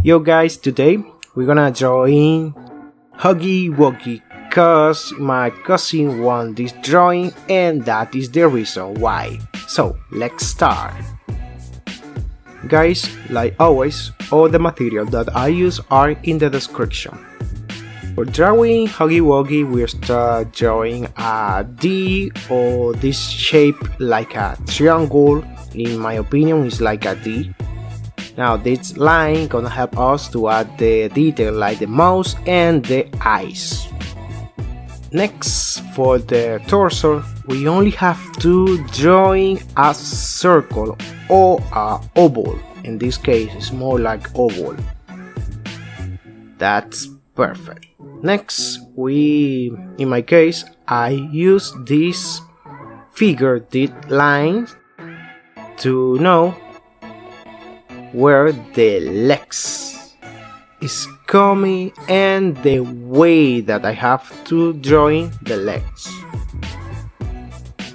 Yo guys, today we're gonna drawing Huggy Wuggy cause my cousin won this drawing and that is the reason why. So let's start. Guys, like always, all the material that I use are in the description. For drawing Huggy Wuggy, we start drawing a D or this shape like a triangle. In my opinion, it's like a D. Now this line gonna help us to add the detail like the mouth and the eyes. Next, for the torso, we only have to drawing a circle or a oval. In this case, it's more like oval. That's perfect. Next, in my case, I use this figure, this line, to know where the legs is coming and the way that I have to drawing the legs.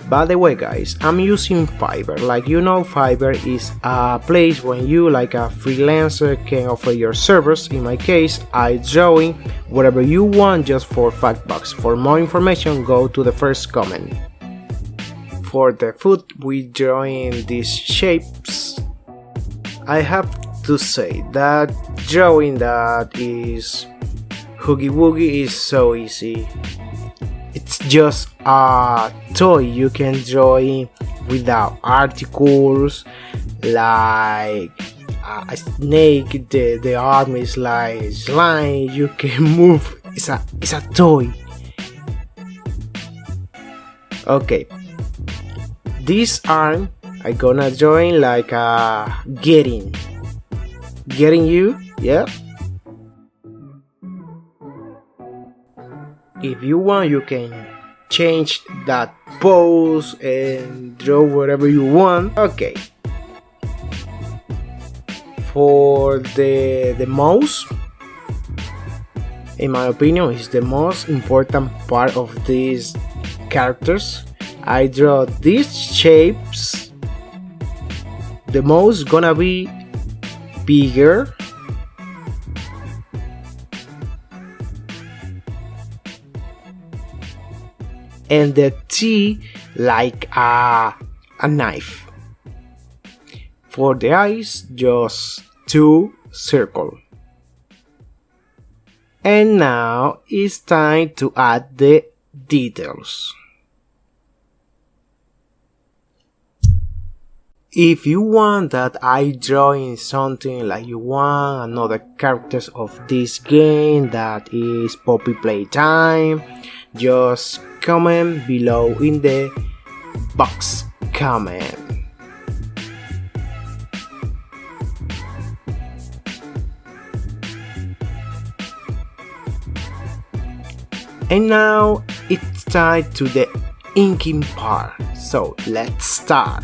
By the way guys, I'm using Fiverr. Like you know, Fiverr is a place when you like a freelancer can offer your service. In my case, I drawing whatever you want just for $5. For more information, go to the first comment. For the foot, we drawing these shapes. I have to say that drawing that is Huggy Wuggy is so easy. It's just a toy you can draw in without articles like a snake. The arm is like slime. You can move. It's a toy. Okay, this arm I gonna join like a getting you, yeah. If you want, you can change that pose and draw whatever you want. Okay. For the mouse, in my opinion, is the most important part of these characters. I draw these shapes. The mouse gonna be bigger. And the T like a knife. For the eyes, just two circles. And now it's time to add the details. If you want that I drawing something like you want another characters of this game that is Poppy Playtime, just comment below in the box comment. And now it's time to the inking part, so let's start.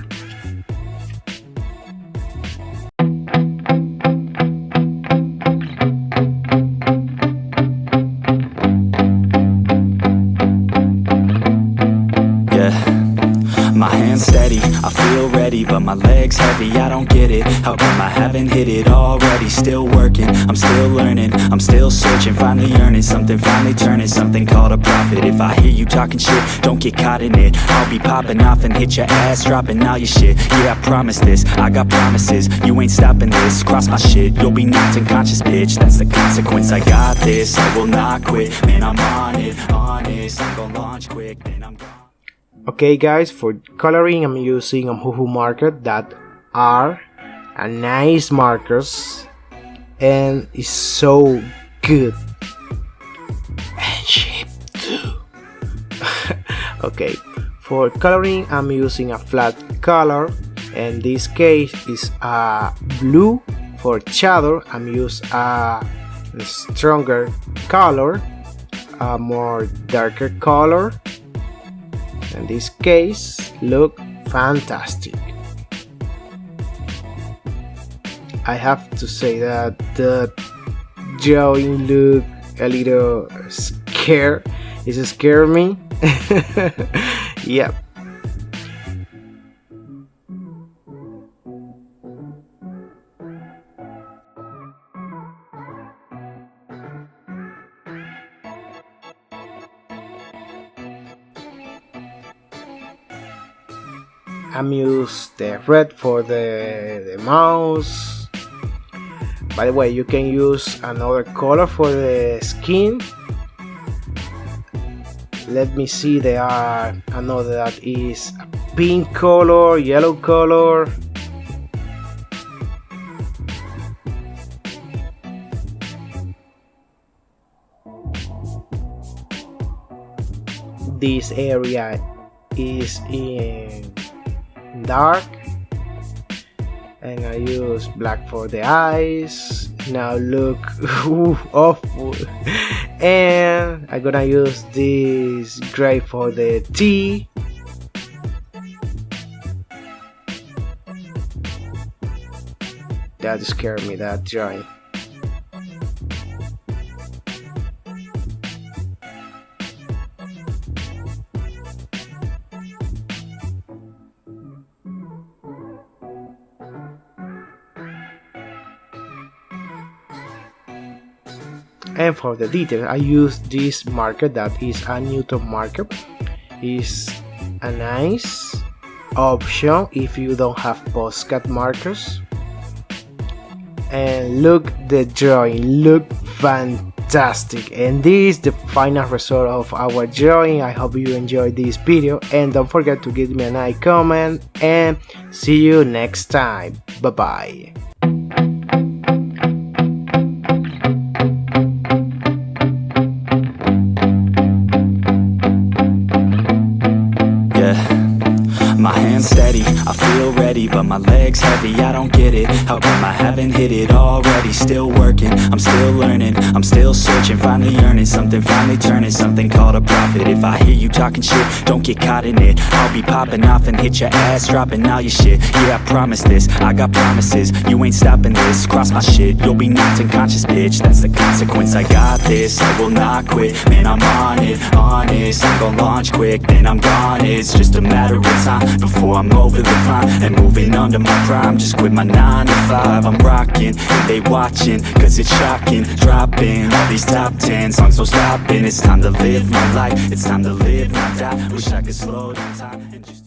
My hands steady, I feel ready, but my legs heavy, I don't get it. How come I haven't hit it already? Still working, I'm still learning, I'm still searching, finally earning something, finally turning something called a profit. If I hear you talking shit, don't get caught in it. I'll be popping off and hit your ass, dropping all your shit. Yeah, I promise this, I got promises, you ain't stopping this. Cross my shit, you'll be knocked unconscious, bitch. That's the consequence, I got this, I will not quit. Man, I'm on it, honest, I'm gonna launch quick, then I'm gone. Okay guys, for coloring I'm using Hoohoo marker that are a nice markers and is so good and cheap too. Okay, for coloring I'm using a flat color, and this case is a blue. For shadow I'm use a stronger color, a more darker color. In this case, look fantastic. I have to say that the drawing look a little scared. It scared me. Yep. I'm use the red for the mouse. By the way, you can use another color for the skin. Let me see, there are another that is a pink color, yellow color. This area is in dark, and I use black for the eyes. Now look awful. And I'm gonna use this gray for the T. That scared me, that drawing. And for the details, I use this marker that is a Newton marker. It's a nice option if you don't have postcard markers. And look, the drawing look fantastic, and this is the final result of our drawing. I hope you enjoyed this video, and don't forget to give me a nice comment, and see you next time. Bye bye. My hands steady, I feel ready, but my legs heavy, I don't get it. How come I haven't hit it already? Still working, I'm still learning, I'm still searching, finally earning something, finally turning something called a profit. If I hear you talking shit, don't get caught in it. I'll be popping off and hit your ass, dropping all your shit. Yeah, I promise this, I got promises, you ain't stopping this. Cross my shit, you'll be knocked unconscious, bitch. That's the consequence, I got this, I will not quit. Man, I'm on it, honest, I'm gon' launch quick, then I'm gone. It's just a matter of time before I'm over the climb and moving under my prime. Just quit my 9 to 5, I'm rocking and they watching, cause it's shocking. Dropping all these top 10 songs, no stopping. It's time to live my life, it's time to live, not die. Wish I could slow down time and just